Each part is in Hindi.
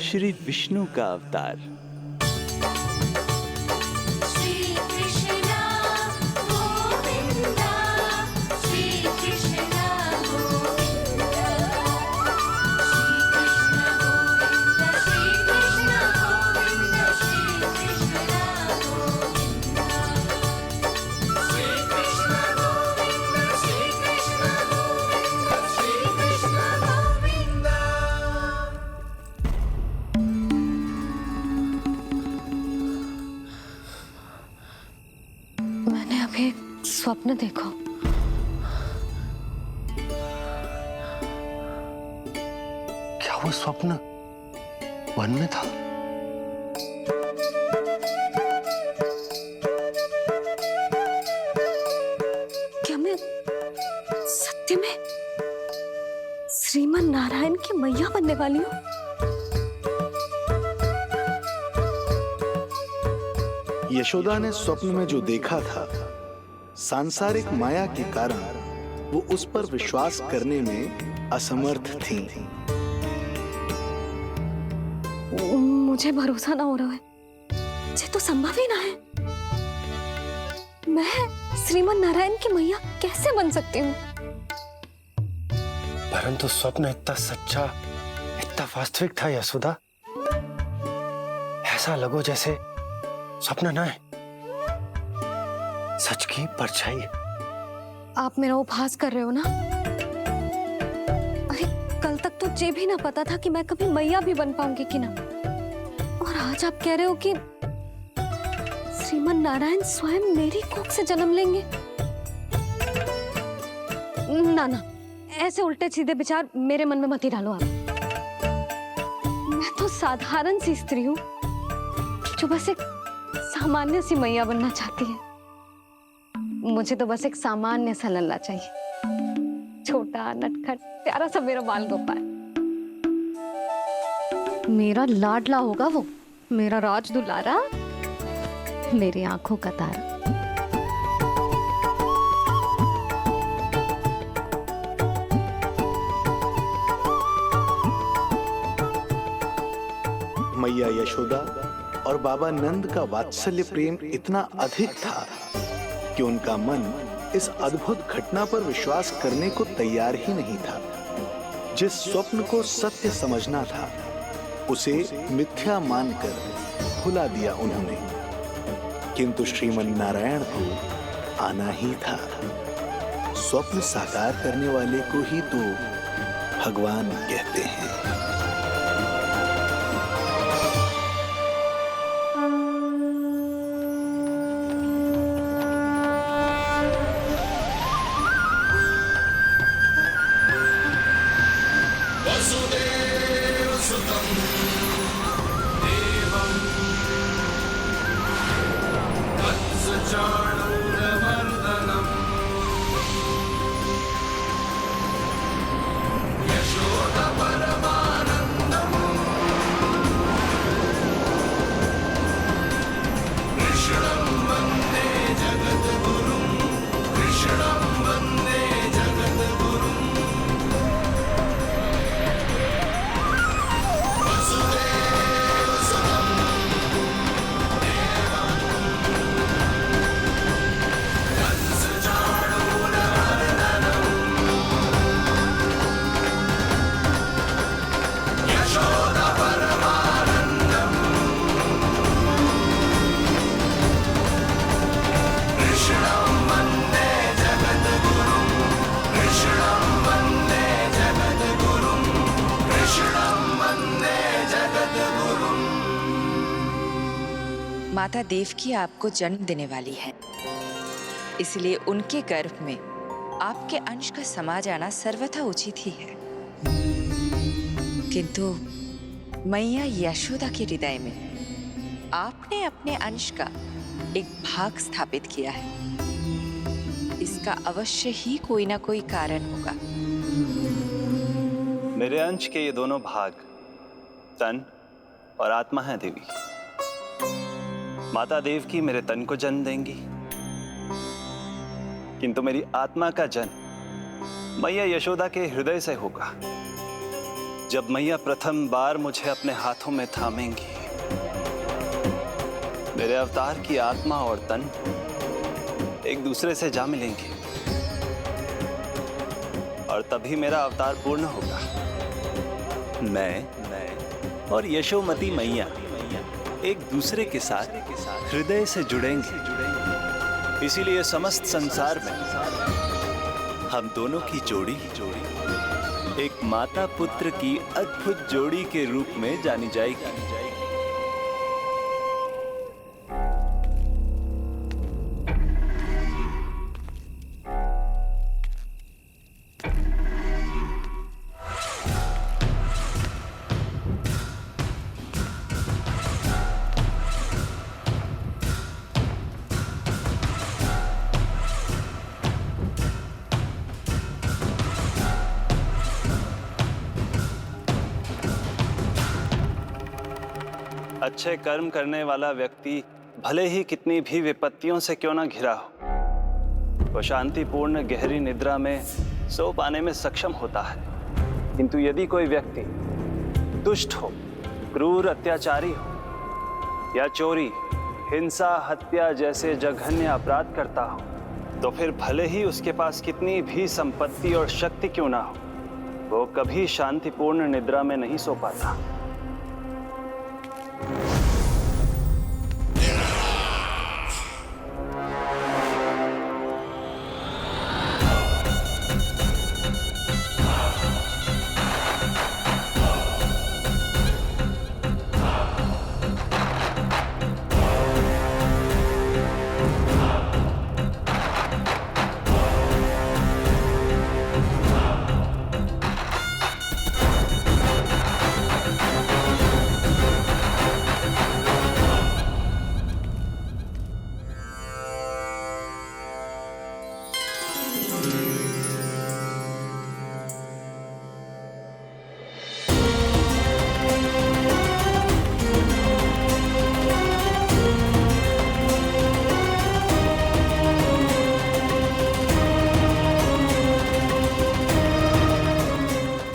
श्री विष्णु का अवतार। मैंने अभी एक स्वप्न देखा। क्या वो स्वप्न वन में था? क्या मैं सत्य में श्रीमन नारायण की मैया बनने वाली हूँ? यशोदा ने स्वप्न में जो देखा था, सांसारिक माया के कारण वो उस पर विश्वास करने में असमर्थ थी। मुझे भरोसा ना हो रहा है। ये तो संभव ही ना है। मैं श्रीमन नारायण की मैया कैसे बन सकती हूँ? परंतु स्वप्न इतना सच्चा, इतना वास्तविक था यशोदा। ऐसा लगो जैसे स्वप्न ना है, सच की परछाई। आप मेरा उपहास कर रहे हो ना? अरे कल तक तो ये भी ना पता था कि मैं कभी मैया भी बन पाऊंगी कि ना। और आज आप कह रहे हो कि श्रीमन नारायण स्वयं मेरी कोख से जन्म लेंगे? ना ना, ऐसे उल्टे सीधे विचार मेरे मन में मत ही डालो आप। मैं तो साधारण सी स्त्री हूँ जो बस एक सामान्य सी मैया बनना चाहती है। मुझे तो बस एक सामान्य सा लल्ला चाहिए, छोटा नटखट प्यारा सा मेरा बाल गोपाल। मेरा लाडला होगा वो, मेरा राज दुलारा, मेरी आंखों का तारा। मैया यशोदा और बाबा नंद का वात्सल्य प्रेम इतना अधिक था कि उनका मन इस अद्भुत घटना पर विश्वास करने को तैयार ही नहीं था। जिस स्वप्न को सत्य समझना था, उसे मिथ्या मानकर भुला दिया उन्होंने। किंतु श्रीमन नारायण को आना ही था। स्वप्न साकार करने वाले को ही तो भगवान कहते हैं। माता देवकी आपको जन्म देने वाली है, इसलिए उनके गर्भ में आपके अंश का समा जाना सर्वथा उचित ही है। किंतु मैया यशोदा के हृदय में आपने अपने अंश का एक भाग स्थापित किया है। इसका अवश्य ही कोई ना कोई कारण होगा। मेरे अंश के ये दोनों भाग तन और आत्मा हैं देवी। माता देवकी मेरे तन को जन्म देंगी, किंतु मेरी आत्मा का जन्म मैया यशोदा के हृदय से होगा। जब मैया प्रथम बार मुझे अपने हाथों में थामेंगी, मेरे अवतार की आत्मा और तन एक दूसरे से जा मिलेंगे और तभी मेरा अवतार पूर्ण होगा। मैं और यशोमती मैया एक दूसरे के साथ हृदय से जुड़ेंगे। इसीलिए समस्त संसार में हम दोनों की जोड़ी एक माता पुत्र की अद्भुत जोड़ी के रूप में जानी जाएगी। अच्छे कर्म करने वाला व्यक्ति भले ही कितनी भी विपत्तियों से क्यों ना घिरा हो, वो शांतिपूर्ण गहरी निद्रा में सो पाने में सक्षम होता है। किंतु यदि कोई व्यक्ति दुष्ट हो, क्रूर अत्याचारी हो या चोरी, हिंसा, हत्या जैसे जघन्य अपराध करता हो, तो फिर भले ही उसके पास कितनी भी संपत्ति और शक्ति क्यों ना हो, वो कभी शांतिपूर्ण निद्रा में नहीं सो पाता।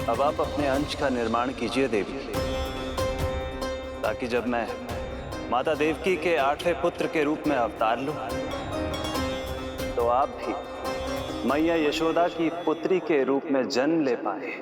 अब आप अपने अंश का निर्माण कीजिए देवी, ताकि जब मैं माता देवकी के 8वें पुत्र के रूप में अवतार लूं, तो आप भी मैया यशोदा की पुत्री के रूप में जन्म ले पाए।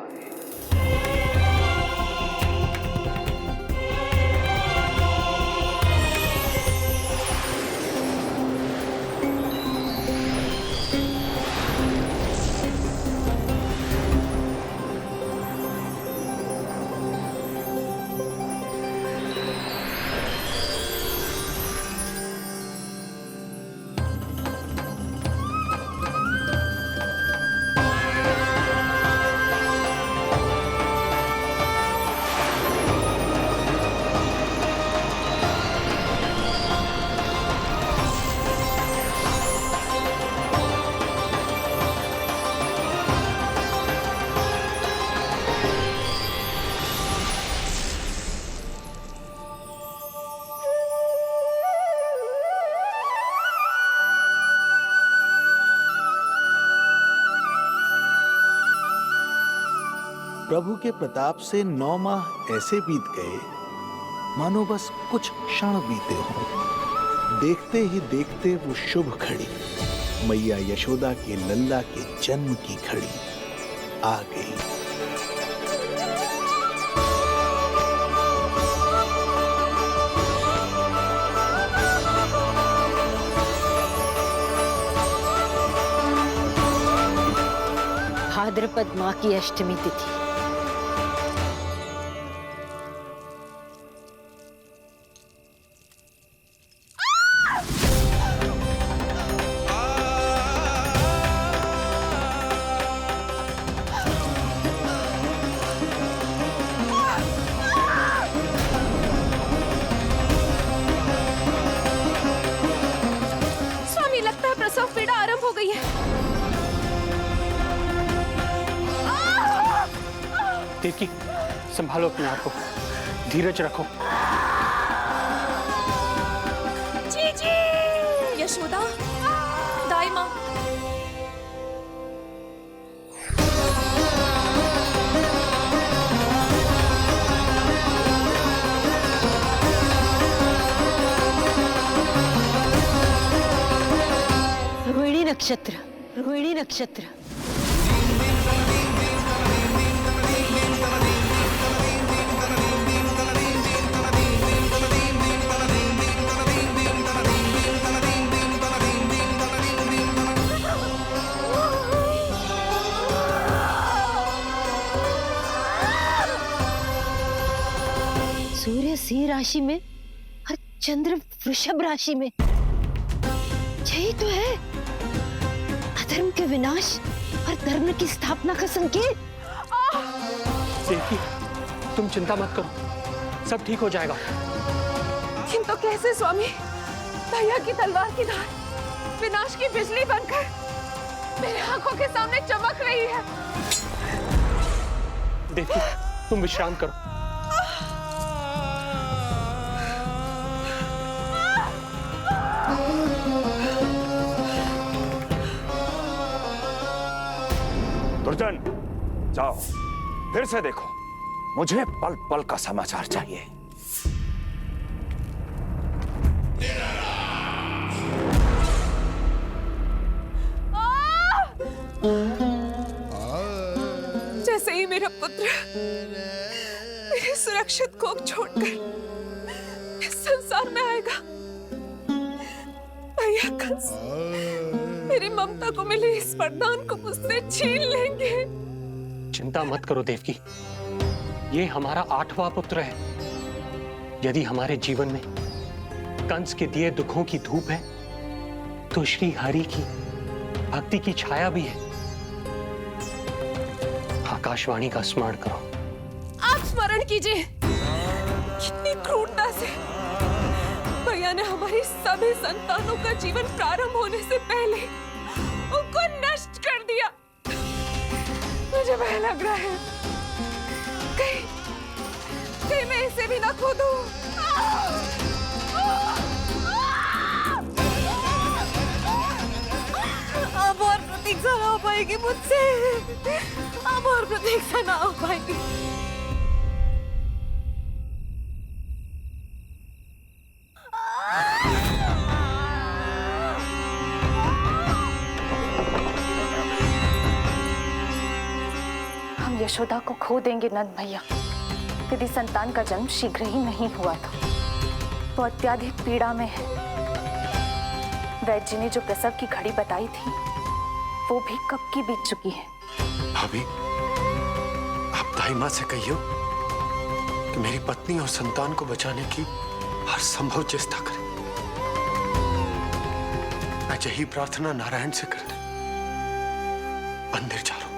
प्रभु के प्रताप से 9 माह ऐसे बीत गए मानो बस कुछ क्षण बीते हों। देखते ही देखते वो शुभ घड़ी, मैया यशोदा के लल्ला के जन्म की घड़ी आ गई। भाद्रपद माह की अष्टमी तिथि। स्वामी, लगता है प्रसव पीड़ा आरंभ हो गई है। देवकी, संभालो अपने आप को, धीरज रखो। जीजी, यशोदा, दाई माँ। नक्षत्र, रोहिणी नक्षत्र। सूर्य सिंह राशि में और चंद्र वृषभ राशि में। यही तो है अधर्म के विनाश और धर्म की स्थापना का संकेत। देखिए, तुम चिंता मत करो, सब ठीक हो जाएगा। किंतु कैसे स्वामी? भैया की तलवार की धार विनाश की बिजली बनकर मेरे आंखों के सामने चमक रही है। देखिए, तुम विश्राम करो। दुर्जन, जाओ फिर से देखो, मुझे पल पल का समाचार चाहिए। जैसे ही मेरा पुत्र मेरे सुरक्षित कोख छोड़कर इस संसार में आएगा, भैया कंस मेरी ममता को मिले इस वरदान को मुझसे छीन लेंगे। चिंता मत करो देवकी, ये हमारा 8वां पुत्र है। यदि हमारे जीवन में कंस के दिए दुखों की धूप है, तो श्री हरि की भक्ति की छाया भी है। आकाशवाणी का स्मरण करो। आप स्मरण कीजिए, कितनी क्रूरता से भैया ने हमारी सभी संतानों का जीवन प्रारंभ होने से पहले उनको नष्ट कर दिया। मुझे भय लग रहा है, कहीं मैं इसे भी ना खो दूं। अब और प्रतीक्षा ना हो पाएगी मुझसे, अब और प्रतीक्षा ना हो पाएगी। हम यशोदा को खो देंगे नंद भैया, यदि संतान का जन्म शीघ्र ही नहीं हुआ तो। वो अत्यधिक पीड़ा में है। वैद्य जी ने जो प्रसव की घड़ी बताई थी, वो भी कब की बीत चुकी है। भाभी, आप दाई माँ से कहियो कि मेरी पत्नी और संतान को बचाने की हर संभव चेष्टा करें। मैं यही प्रार्थना नारायण से करते मंदिर चलो।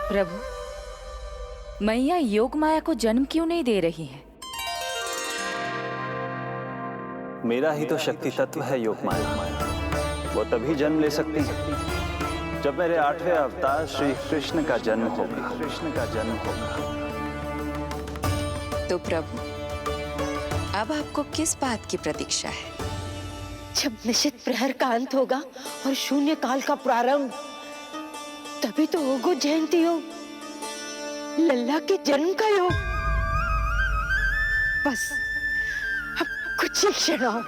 प्रभु, मैया योग माया को जन्म क्यों नहीं दे रही है? मेरा ही तो शक्ति तत्व है योग माया। वो तभी जन्म ले सकती है जब मेरे 8वें अवतार श्री कृष्ण का जन्म होगा। तो प्रभु, अब आपको किस बात की प्रतीक्षा है? जब निश्चित प्रहर का अंत होगा और शून्य काल का प्रारंभ, तभी तो होगो जयंती योग, लल्ला के जन्म का योग। बस अब कुछ ही क्षणों।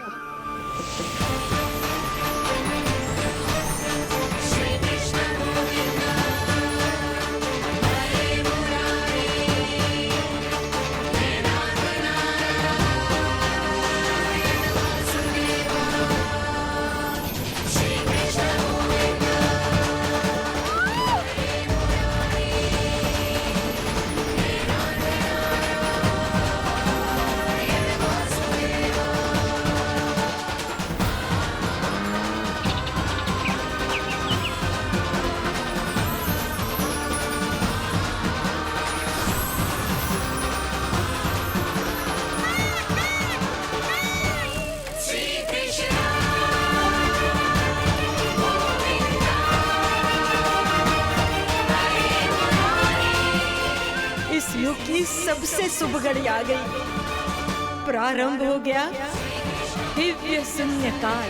युग की सबसे शुभ घड़ी आ गई। प्रारंभ हो गया दिव्य शून्य काल।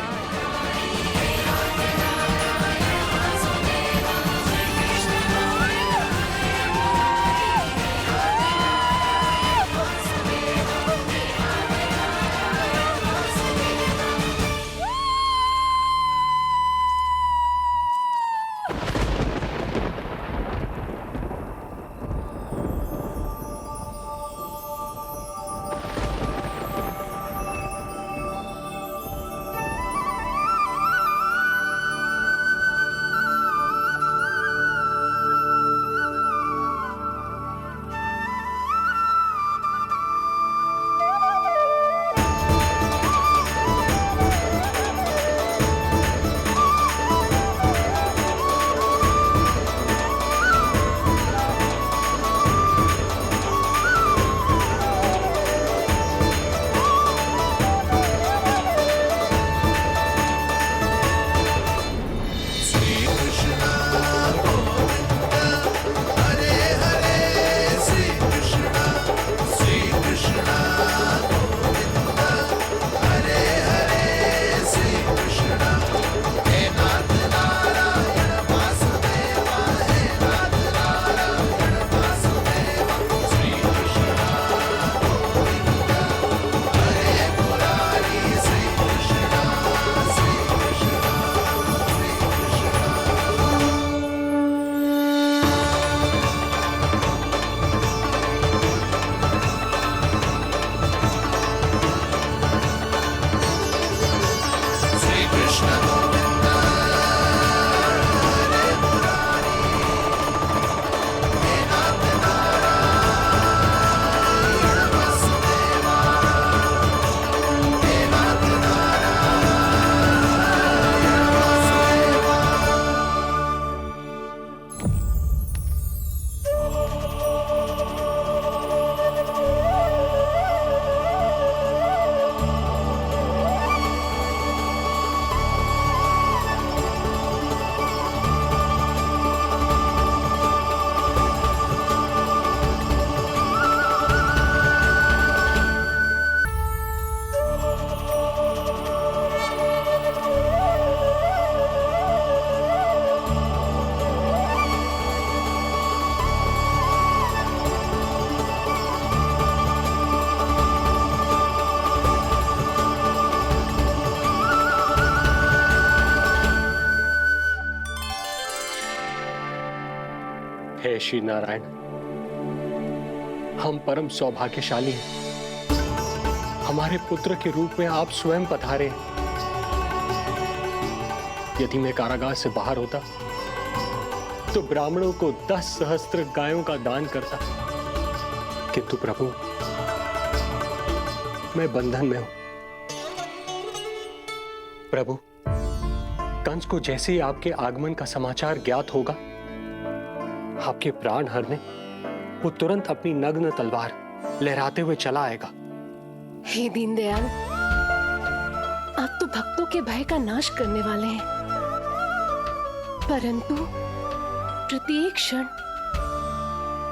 हे श्री नारायण, हम परम सौभाग्यशाली हैं। हमारे पुत्र के रूप में आप स्वयं पधारे। यदि मैं कारागार से बाहर होता तो ब्राह्मणों को 10 सहस्त्र गायों का दान करता, किंतु प्रभु मैं बंधन में हूं। प्रभु, कंस को जैसे ही आपके आगमन का समाचार ज्ञात होगा, आपके प्राण हरने वो तुरंत अपनी नग्न तलवार लहराते हुए चला आएगा। हे दीनदयाल, आप तो भक्तों के भय का नाश करने वाले हैं, परंतु प्रत्येक क्षण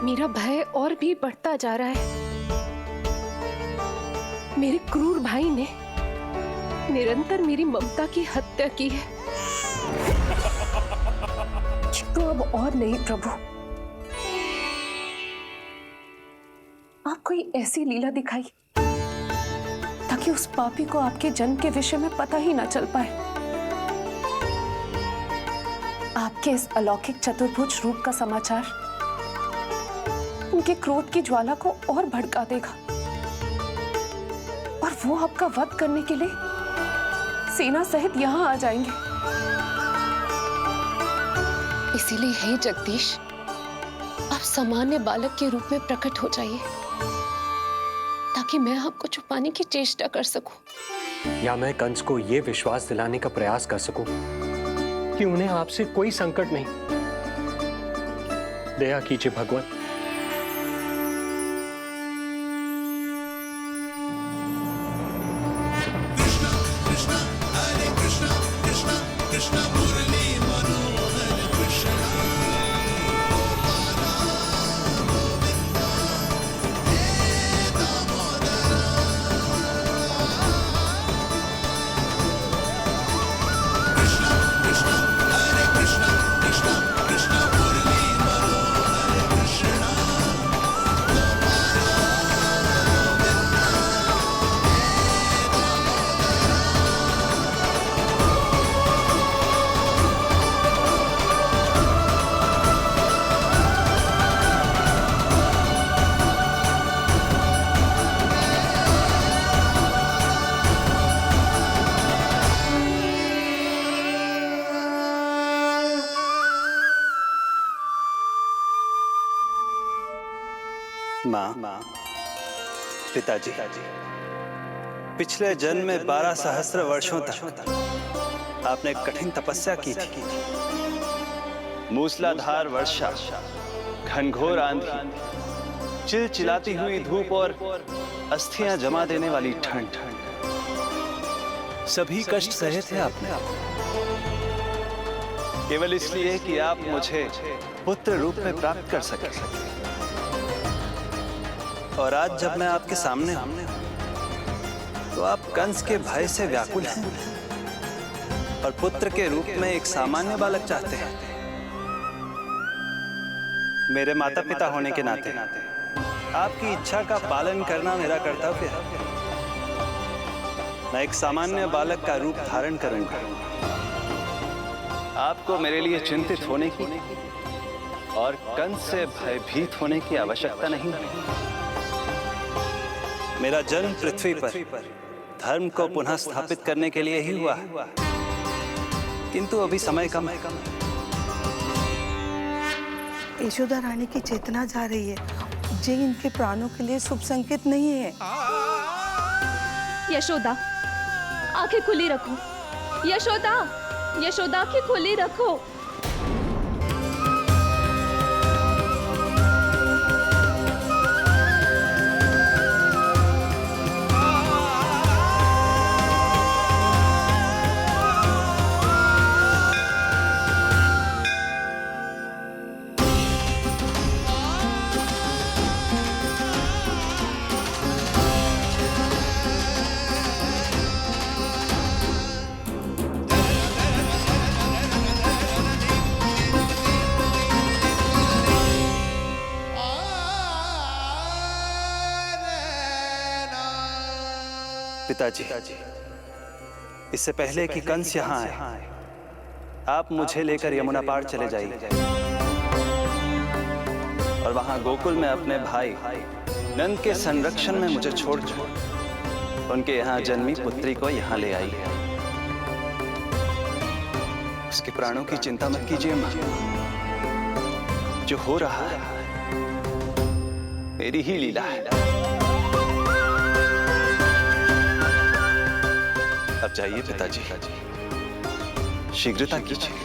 मेरा भय और भी बढ़ता जा रहा है। मेरे क्रूर भाई ने निरंतर मेरी ममता की हत्या की है। तो अब और नहीं प्रभु, आप कोई ऐसी लीला दिखाई ताकि उस पापी को आपके जन्म के विषय में पता ही ना चल पाए। आपके इस अलौकिक चतुर्भुज रूप का समाचार उनके क्रोध की ज्वाला को और भड़का देगा और वो आपका वध करने के लिए सेना सहित यहाँ आ जाएंगे। इसीलिए हे जगदीश, आप सामान्य बालक के रूप में प्रकट हो जाइए ताकि मैं आपको छुपाने की चेष्टा कर सकूं। या मैं कंस को यह विश्वास दिलाने का प्रयास कर सकूं कि उन्हें आपसे कोई संकट नहीं। दया कीजिए भगवान। माँ, पिताजी, पिछले जन्म में 12 सहस्त्र वर्षों तक आपने कठिन तपस्या की थी। मूसलाधार वर्षा, घनघोर आंधी, चिलचिलाती हुई धूप और अस्थियां जमा देने वाली ठंड, सभी कष्ट सहे थे आपने, केवल इसलिए कि आप मुझे पुत्र रूप में प्राप्त कर सके। और आज जब मैं आपके सामने हूं तो आप कंस के भय से व्याकुल हैं और पुत्र के रूप में एक सामान्य बालक चाहते हैं। मेरे माता पिता होने के नाते आपकी इच्छा का पालन करना मेरा कर्तव्य है। मैं एक सामान्य बालक का रूप धारण करूंगा। आपको मेरे लिए चिंतित होने की और कंस से भयभीत होने की आवश्यकता नहीं है। मेरा जन्म पृथ्वी पर धर्म को पुनः स्थापित करने के लिए ही हुआ है, किंतु अभी समय कम है। यशोदा रानी की चेतना जा रही है, ये इनके प्राणों के लिए शुभ संकेत नहीं है। यशोदा, आंखें खुली रखो। यशोदा, यशोदा, आंखें खुली रखो। पिताजी, इससे पहले कि कंस यहाँ आए, आप मुझे लेकर यमुना पार चले जाइए। और वहां गोकुल में अपने भाई नंद के संरक्षण में मुझे छोड़कर उनके यहाँ जन्मी पुत्री को यहाँ ले आई। उसके प्राणों की चिंता मत कीजिए मां। जो हो रहा है मेरी ही लीला है। अब जाइए पिताजी, शीघ्रता कीजिए।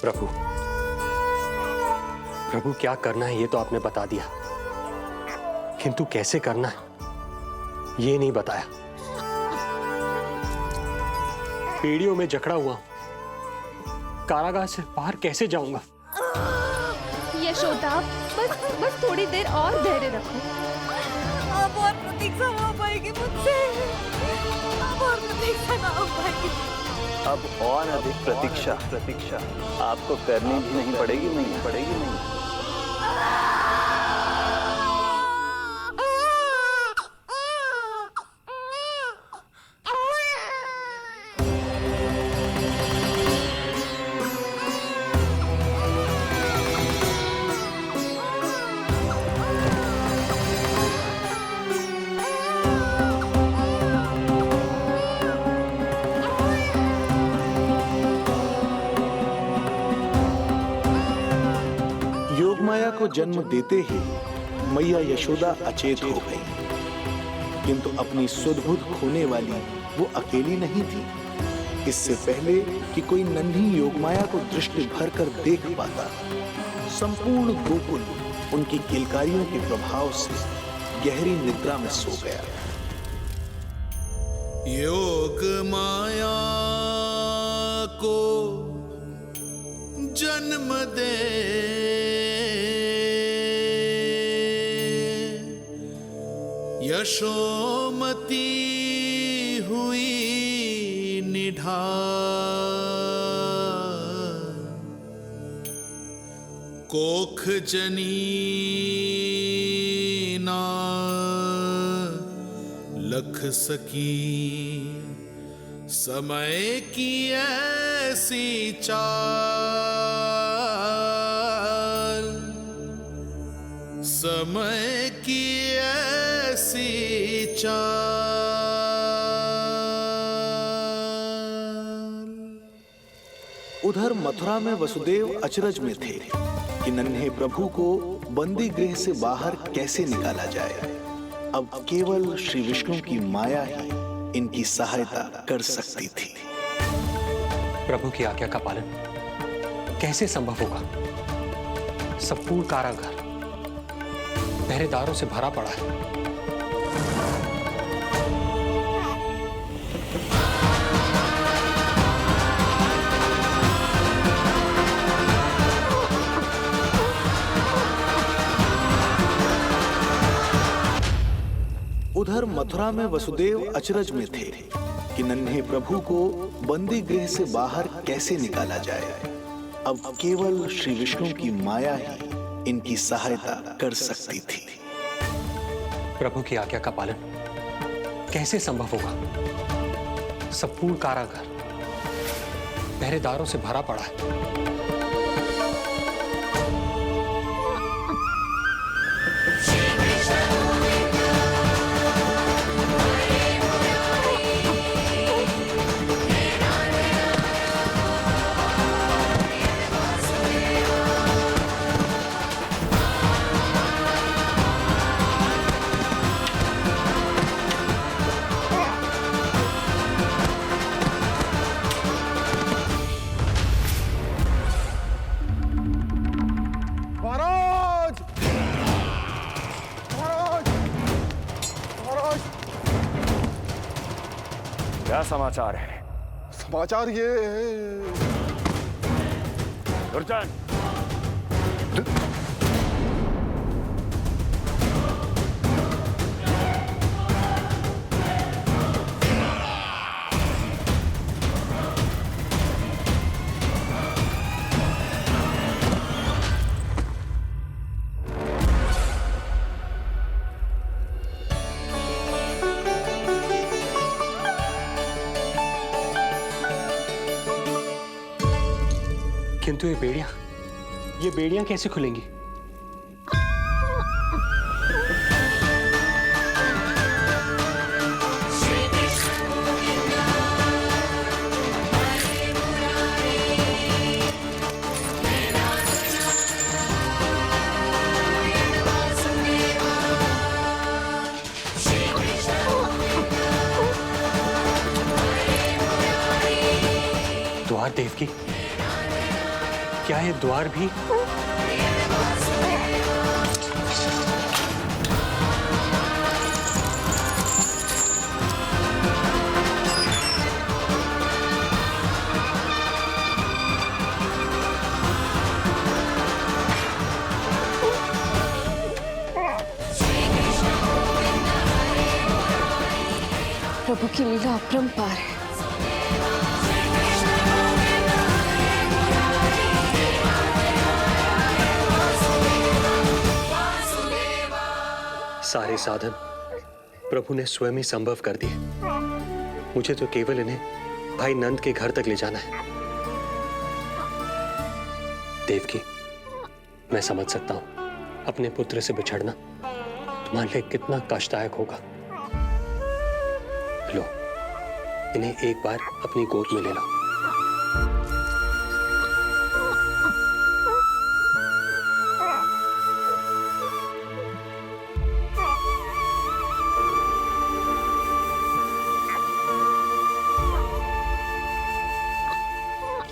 प्रभु, प्रभु क्या करना है ये तो आपने बता दिया, किंतु कैसे करना है ये नहीं बताया। पीढ़ियों में जकड़ा हुआ कारागार से बाहर कैसे जाऊंगा? यशोदा, बस थोड़ी देर और धैर्य रखो। अब और प्रतीक्षा ना हो पाएगी मुझसे। अब और प्रतीक्षा ना हो पाएगी। अब और अधिक प्रतीक्षा आपको करनी भी नहीं पड़ेगी। योगमाया को जन्म देते ही मैया यशोदा अचेत हो गई, किंतु अपनी सुध-बुध खोने वाली वो अकेली नहीं थी। इससे पहले कि कोई नन्ही योगमाया को दृष्टि भर कर देख पाता, संपूर्ण गोकुल उनकी किलकारियों के प्रभाव से गहरी निद्रा में सो गया। योग माया को जन्म दे यशोमती हुई निढाल, कोख जनी ना लख सकी, समय की ऐसी चाल, समय की ऐसी चाल। उधर मथुरा में वसुदेव अचरज में थे कि नन्हे प्रभु को बंदी गृह से बाहर कैसे निकाला जाए। अब केवल श्री विष्णु की माया ही इनकी सहायता कर सकती थी। प्रभु की आज्ञा का पालन कैसे संभव होगा? संपूर्ण कारागार पहरेदारों से भरा पड़ा है। उधर मथुरा में वसुदेव अचरज में थे कि नन्हे प्रभु को बंदी गृह से बाहर कैसे निकाला जाए। अब केवल श्री विष्णु की माया ही इनकी सहायता कर सकती थी। प्रभु की आज्ञा का पालन कैसे संभव होगा? संपूर्ण कारागार पहरेदारों से भरा पड़ा है। क्या समाचार है? समाचार ये दुर्जन, किंतु ये बेड़ियां कैसे खुलेंगी? द्वार देवकी, क्या ये द्वार भी? प्रभु की लीला अपरंपार है। सारे साधन प्रभु ने स्वयं ही संभव कर दिए। मुझे तो केवल इन्हें भाई नंद के घर तक ले जाना है। देवकी, मैं समझ सकता हूं अपने पुत्र से बिछड़ना तुम्हारे लिए कितना कष्टदायक होगा। लो, इन्हें एक बार अपनी गोद में ले लो।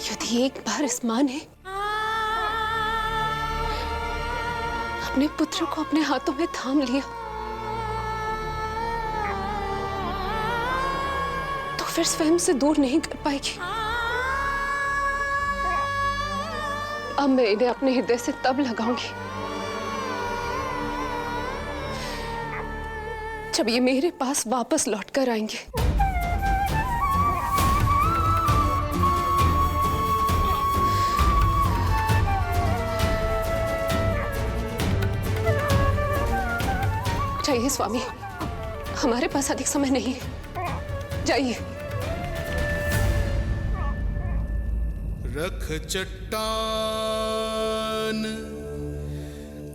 यदि एक बार इस मां ने अपने पुत्र को अपने हाथों में थाम लिया तो फिर स्वयं से दूर नहीं कर पाएगी। अब मैं इन्हें अपने हृदय से तब लगाऊंगी जब ये मेरे पास वापस लौट कर आएंगे। जाइए स्वामी, हमारे पास अधिक समय नहीं है, जाइए। रख चट्टान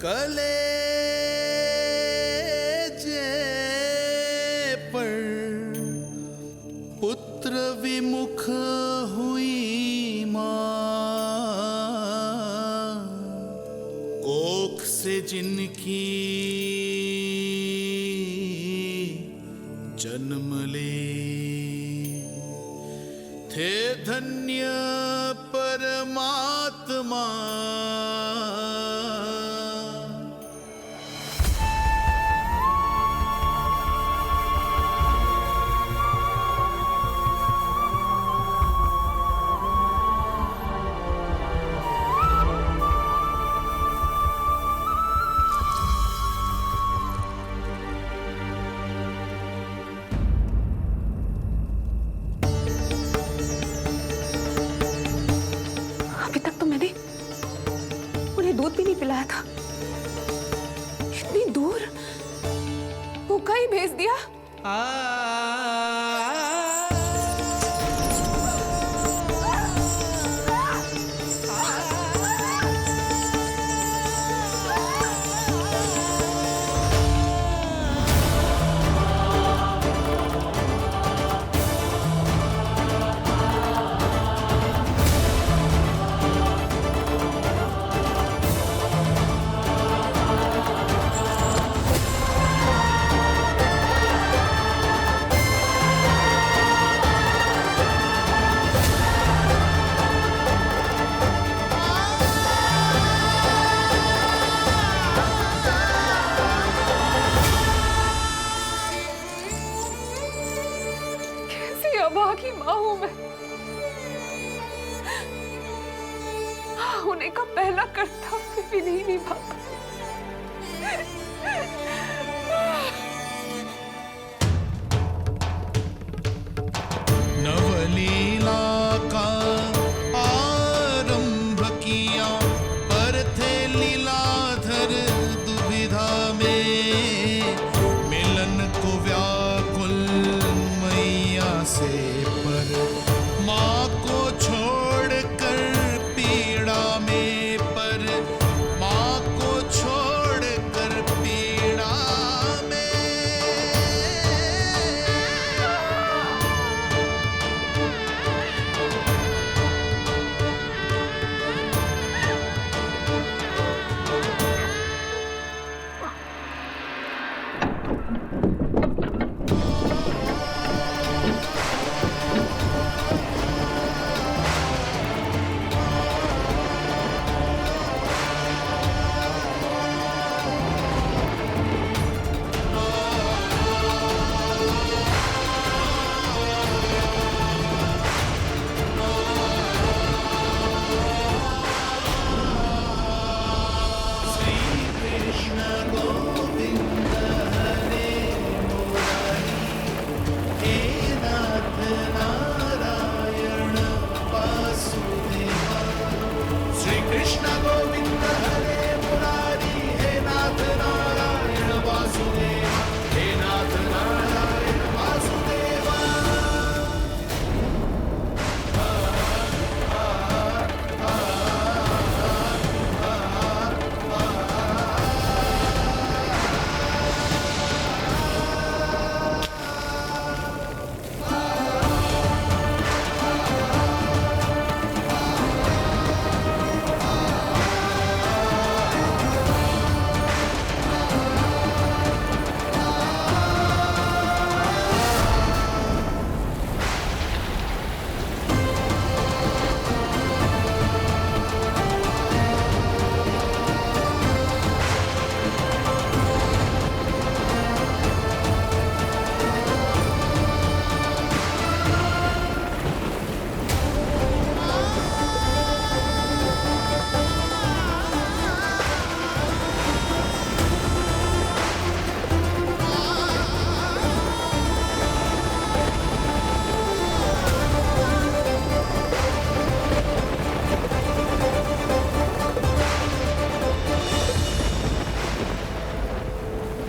कलेजे पर, पुत्र विमुख हुई मां, कोख से जिनकी जन्म ले, थे धन्य परमात्मा। दूध भी नहीं पिलाया था, इतनी दूर भूखा ही भेज दिया।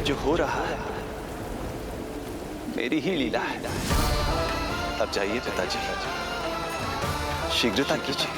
जो हो रहा है मेरी ही लीला है। अब जाइए पिताजी, शीघ्रता कीजिए।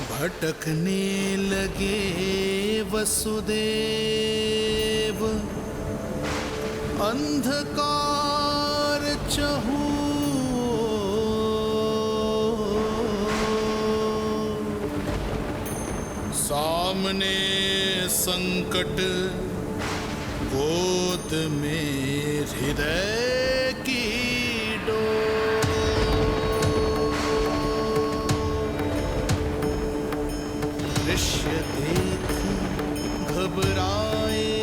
भटकने लगे वसुदेव, अंधकार चहूओर। सामने संकट, गोद में हृदय की दृश्य देख घबराए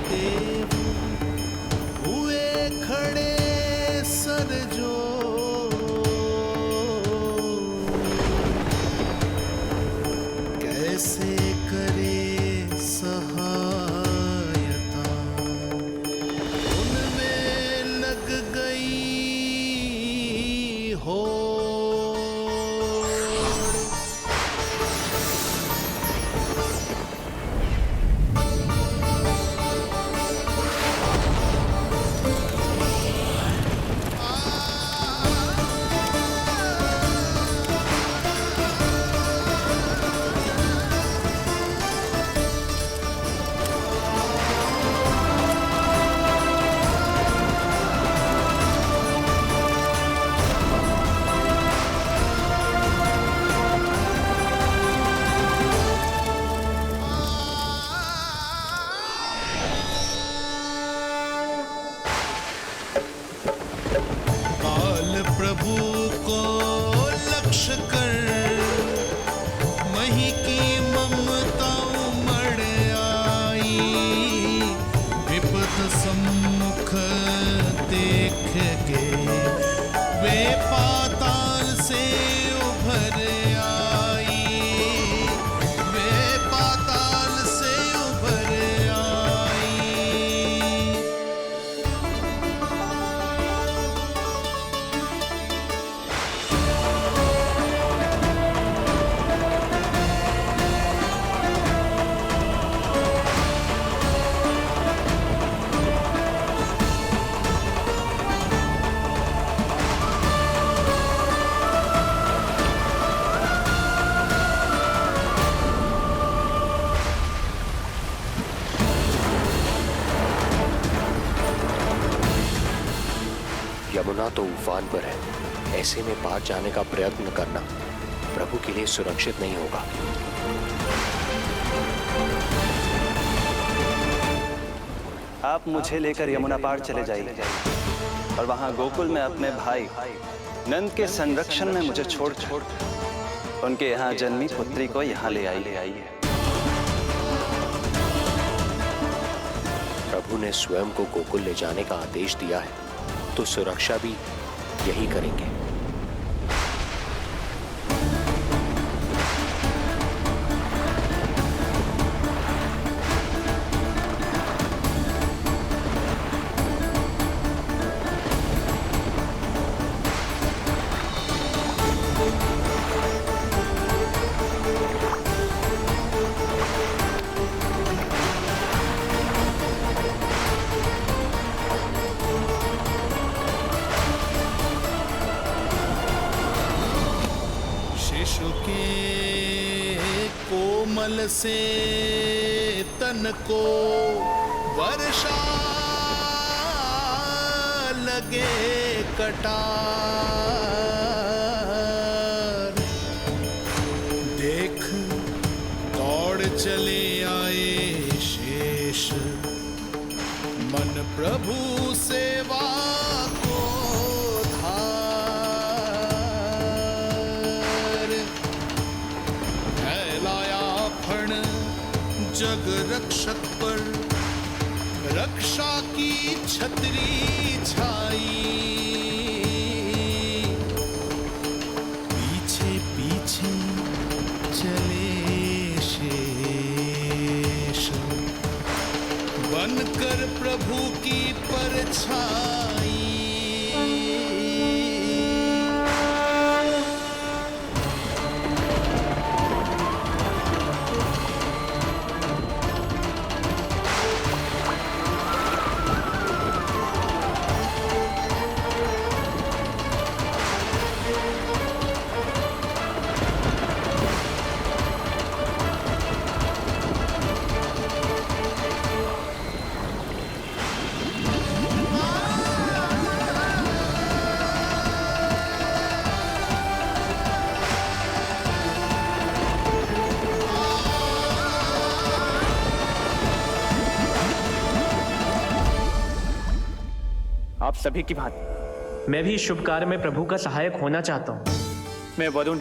देव, हुए खड़े सर जो। कैसे करे सहायता, उनमें लग गई हो। प्रभु को लक्ष्य कर मही की ममता उमड़ आई। विपद सम्मुख देख के वे पाताल से उभर आई। वे पाताल से उभर आई। यमुना तो उफान पर है, ऐसे में पार जाने का प्रयत्न करना प्रभु के लिए सुरक्षित नहीं होगा। आप मुझे लेकर यमुना पार चले जाइए और वहां गोकुल में अपने भाई नंद के संरक्षण में मुझे छोड़ उनके यहाँ जन्मी पुत्री को यहाँ ले आइए। प्रभु ने स्वयं को गोकुल ले जाने का आदेश दिया है, तो सुरक्षा भी यही करेंगे। शिशु के कोमल से तन को वर्षा लगे कटार, देख दौड़ चले आए शेष, मन प्रभु सेवा को धार, फैलाया फण जग रक्षक पर, रक्षा की छतरी छाई, पीछे पीछे चले शेष, बनकर प्रभु की परछाई। आप सभी की भांति मैं भी इस शुभ कार्य में प्रभु का सहायक होना चाहता हूँ। मैं वरुण,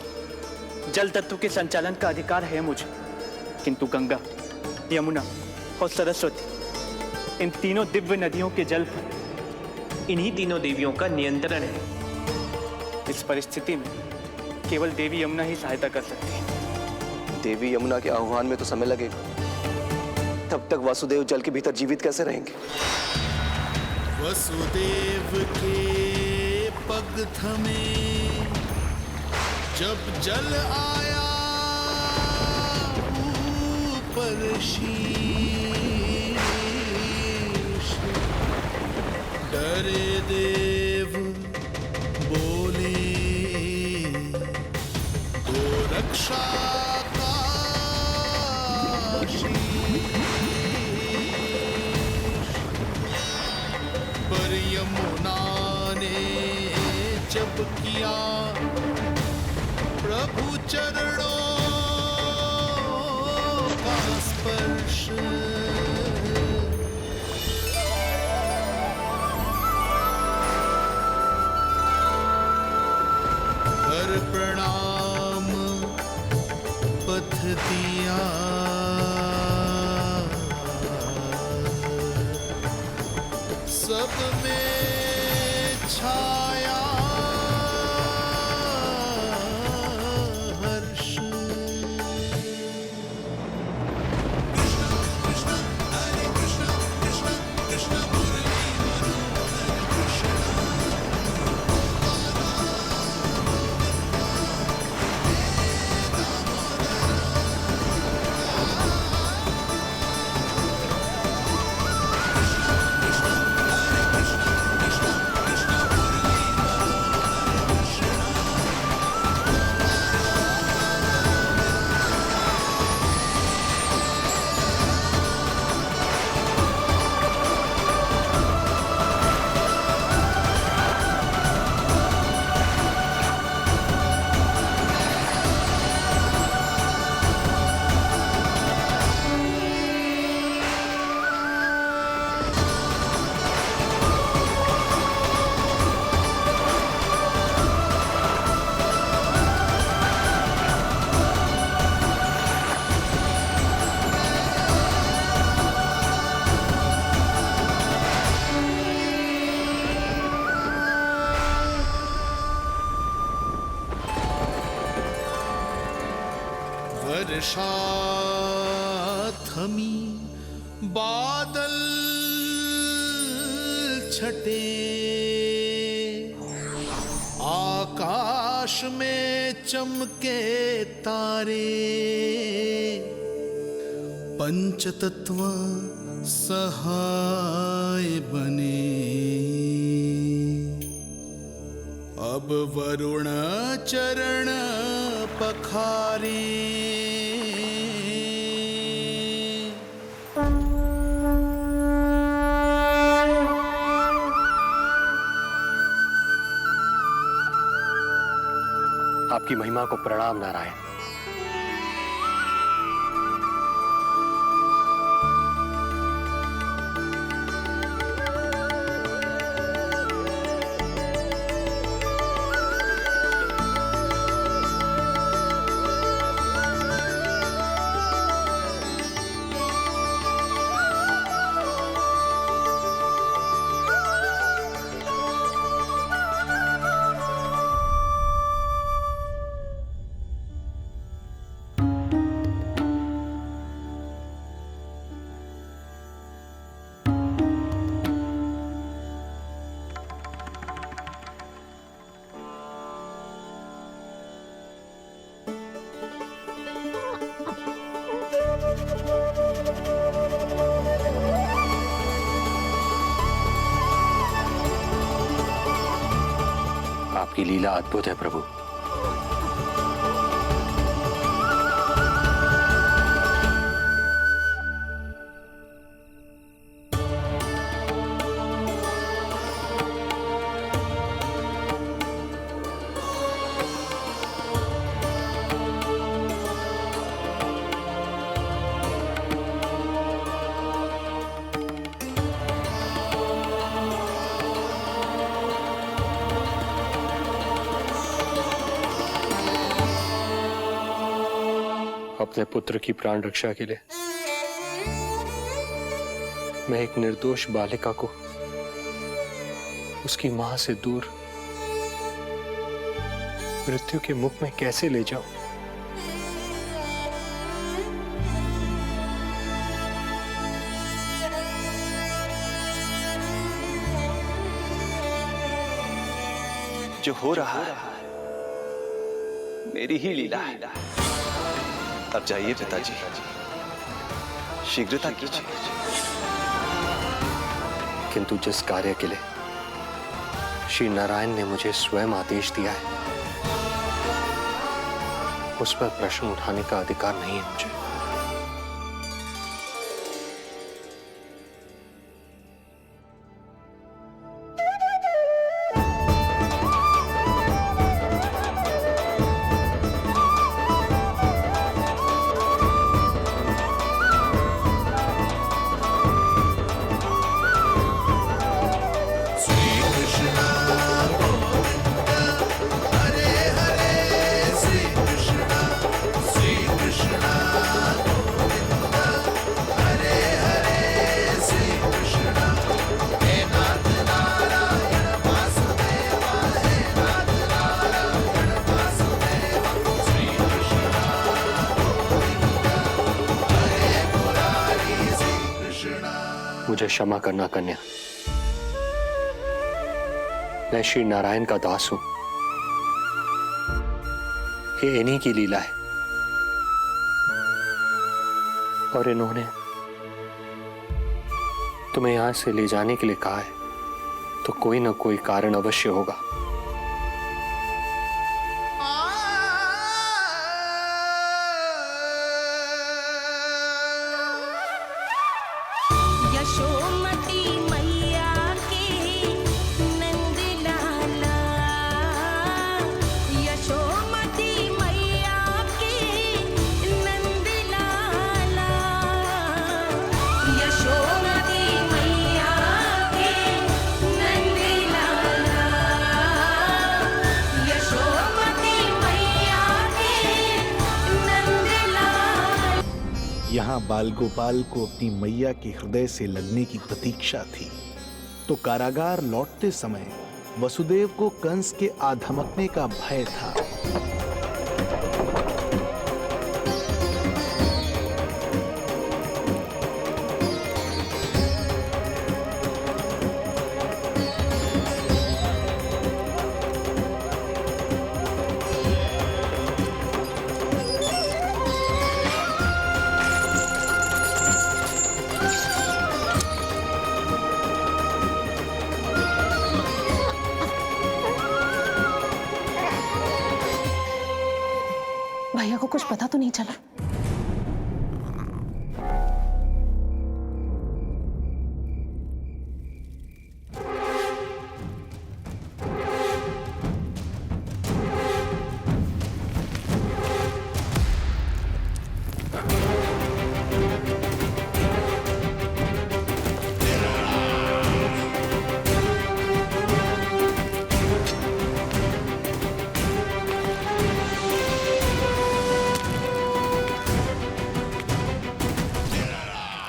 जल तत्व के संचालन का अधिकार है मुझे, किंतु गंगा, यमुना और सरस्वती, इन तीनों दिव्य नदियों के जल पर इन्हीं तीनों देवियों का नियंत्रण है। इस परिस्थिति में केवल देवी यमुना ही सहायता कर सकती है। देवी यमुना के आह्वान में तो समय लगेगा, तब तक वासुदेव जल के भीतर जीवित कैसे रहेंगे? वसुदेव के पग थमे जब जल आया ऊपर शीश, डरे देव बोले तो रक्षा का पर यमुना ने जब किया प्रभु चरणों का स्पर्श, कर प्रणाम पथ दिया, सब में छाया हर्ष। वर्षा थमी बादल छटे, आकाश में चमके तारे, पंचतत्व सहाय बने। अब वरुण चरण पखारे, आपकी महिमा को प्रणाम नारायण। आपकी लीला अद्भुत है प्रभु। अपने पुत्र की प्राण रक्षा के लिए मैं एक निर्दोष बालिका को उसकी मां से दूर मृत्यु के मुख में कैसे ले जाऊं? जो हो रहा है मेरी ही लीला है। अब जाइए पिताजी, शीघ्रता कीजिए। किंतु जिस कार्य के लिए श्री नारायण ने मुझे स्वयं आदेश दिया है, उस पर प्रश्न उठाने का अधिकार नहीं है मुझे। मुझे क्षमा करना कन्या, मैं श्री नारायण का दास हूं। ये इन्हीं की लीला है और इन्होंने तुम्हें यहां से ले जाने के लिए कहा है, तो कोई ना कोई कारण अवश्य होगा। यशोमती मैया के नंद लाला, यशोमती मैया के नंद लाला, यशोमती मैया के नंद लाला, यशोमती मैया के नंद लाला। यहाँ बाल गोपाल को अपनी मैया के हृदय से लगने की प्रतीक्षा थी, तो कारागार लौटते समय वसुदेव को कंस के आधमकने का भय था। को कुछ पता तो नहीं चला?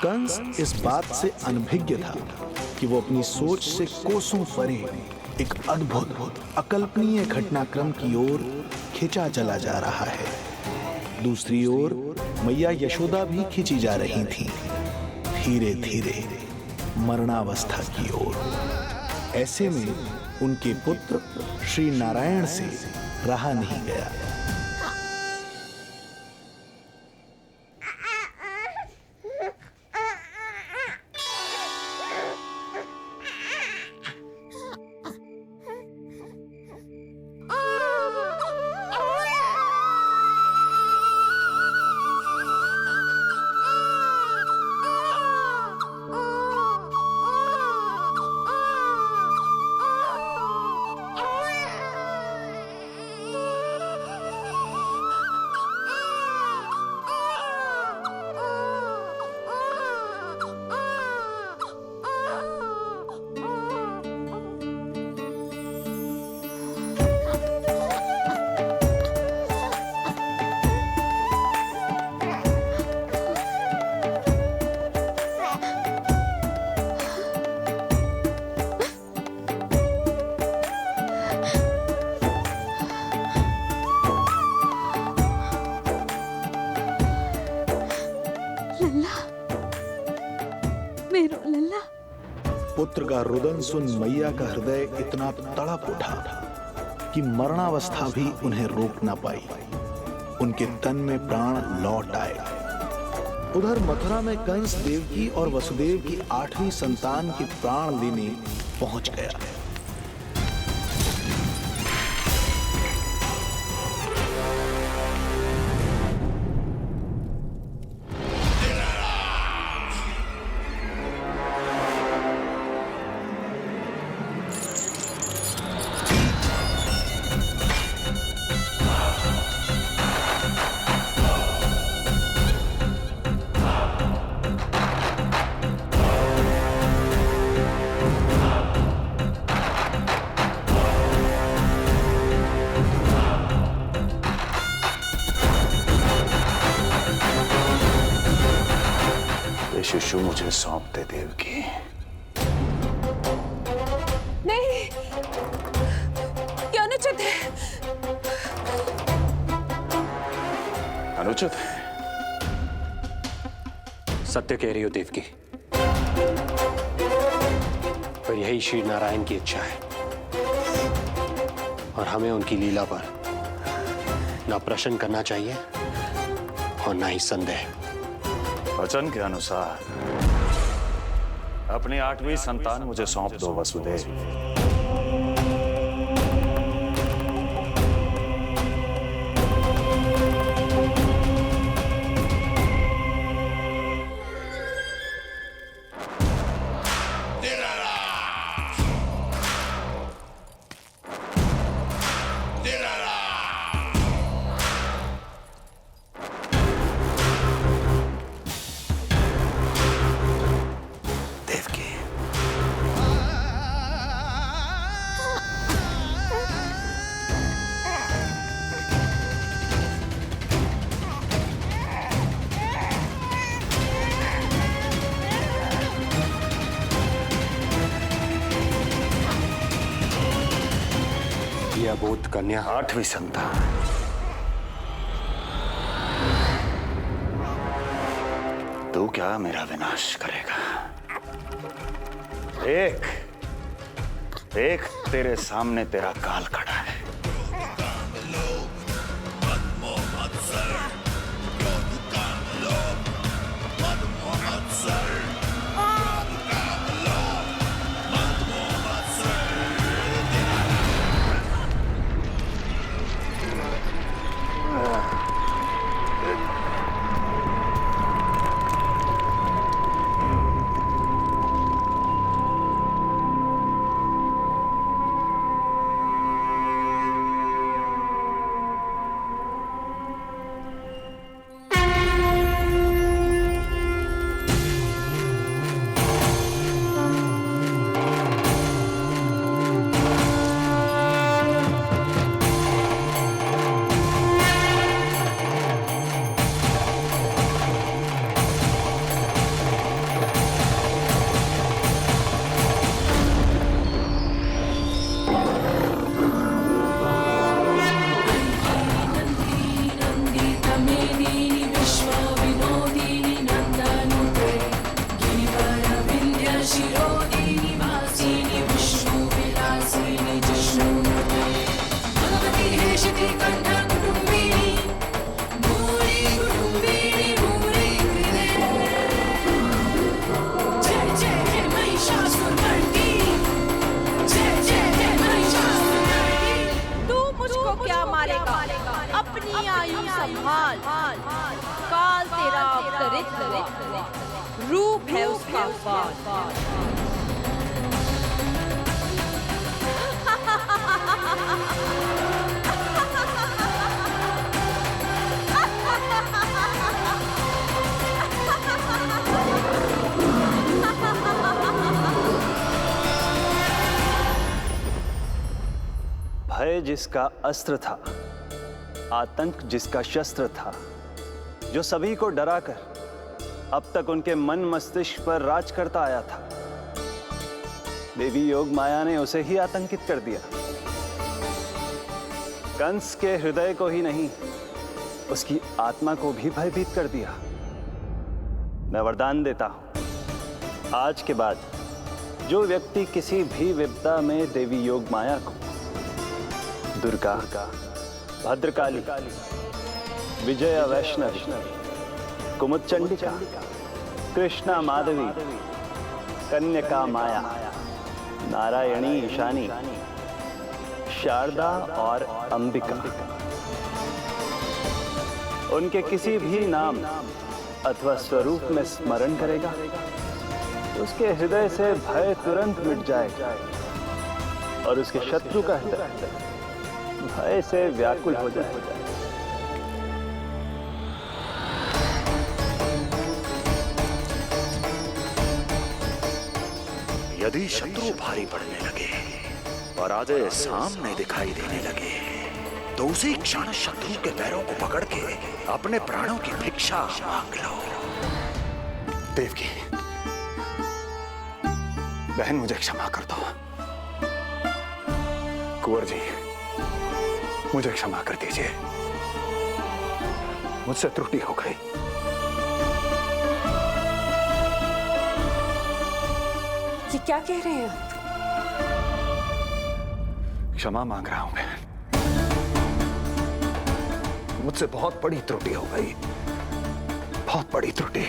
कंस इस बात से अनभिज्ञ था कि वो अपनी सोच से कोसों परे एक अद्भुत अकल्पनीय घटनाक्रम की ओर खिंचा चला जा रहा है। दूसरी ओर मैया यशोदा भी खिंची जा रही थी, धीरे धीरे मरणावस्था की ओर। ऐसे में उनके पुत्र श्री नारायण से रहा नहीं गया। पुत्र का रुदन सुन मैया का हृदय इतना तड़प उठा कि मरणावस्था भी उन्हें रोक ना पाई। उनके तन में प्राण लौट आए। उधर मथुरा में कंस देवकी और वसुदेव की 8वीं संतान के प्राण लेने पहुंच गया। शिशु मुझे सौंप दे देवकी। नहीं, क्या अनुचित है? अनुचित है? सत्य कह रही हो देवकी, पर यही श्री नारायण की इच्छा है और हमें उनकी लीला पर ना प्रश्न करना चाहिए और ना ही संदेह। वचन के अनुसार अपनी 8वीं संतान मुझे सौंप दो वसुदेव। अबोध कन्या 8वीं संतान। तू क्या मेरा विनाश करेगा? एक तेरे सामने तेरा काल खड़ा है। तू मुझको क्या मारेगा? अपनी आयु संभाल, काल तेरा अवतरित रूप है उसका काल। भय जिसका अस्त्र था, आतंक जिसका शस्त्र था, जो सभी को डराकर अब तक उनके मन मस्तिष्क पर राज करता आया था, देवी योग माया ने उसे ही आतंकित कर दिया। कंस के हृदय को ही नहीं, उसकी आत्मा को भी भयभीत कर दिया। मैं वरदान देता हूं, आज के बाद जो व्यक्ति किसी भी विपदा में देवी योग माया को, दुर्गा, भद्रकाली, विजया वैष्णवी, कुमुदचंडिका, कृष्णा माधवी, कन्यका माया, नारायणी ईशानी, शारदा और अंबिका, उनके किसी भी नाम अथवा स्वरूप में स्मरण करेगा, उसके हृदय से भय तुरंत मिट जाएगा और उसके शत्रु का हृदय भय से व्याकुल हो जाएगा। यदि शत्रु भारी पड़ने लगे, पराजय सामने दिखाई देने लगे, तो उसी क्षण शत्रु के पैरों को पकड़ के अपने प्राणों की भिक्षा मांग लो। देवकी, बहन मुझे क्षमा कर दो। कुंवर जी, मुझे क्षमा कर दीजिए, मुझसे त्रुटि हो गई। ये क्या कह रहे हैं आप? क्षमा मांग रहा हूं बहन, मुझसे बहुत बड़ी त्रुटि हो गई, बहुत बड़ी त्रुटि।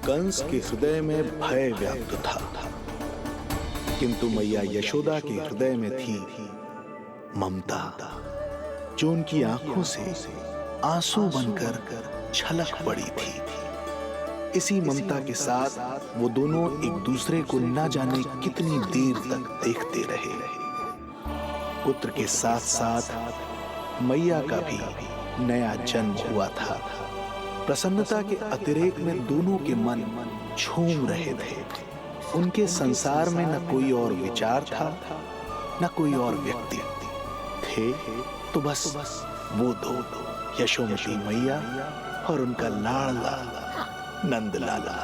कंस के हृदय में भय व्याप्त था, किंतु मैया यशोदा के हृदय में थी ममता, जो उनकी आंखों से आंसू बनकर छलक पड़ी थी। इसी ममता के साथ वो दोनों एक दूसरे को न जाने कितनी देर तक देखते रहे। पुत्र के साथ साथ मैया का भी नया जन्म हुआ था। प्रसन्नता के अतिरेक में दोनों के मन झूम रहे थे। उनके संसार में न कोई और विचार था, न कोई और व्यक्ति थे, तो बस वो दो, यशोमती मैया और उनका लाडला नंद लाला।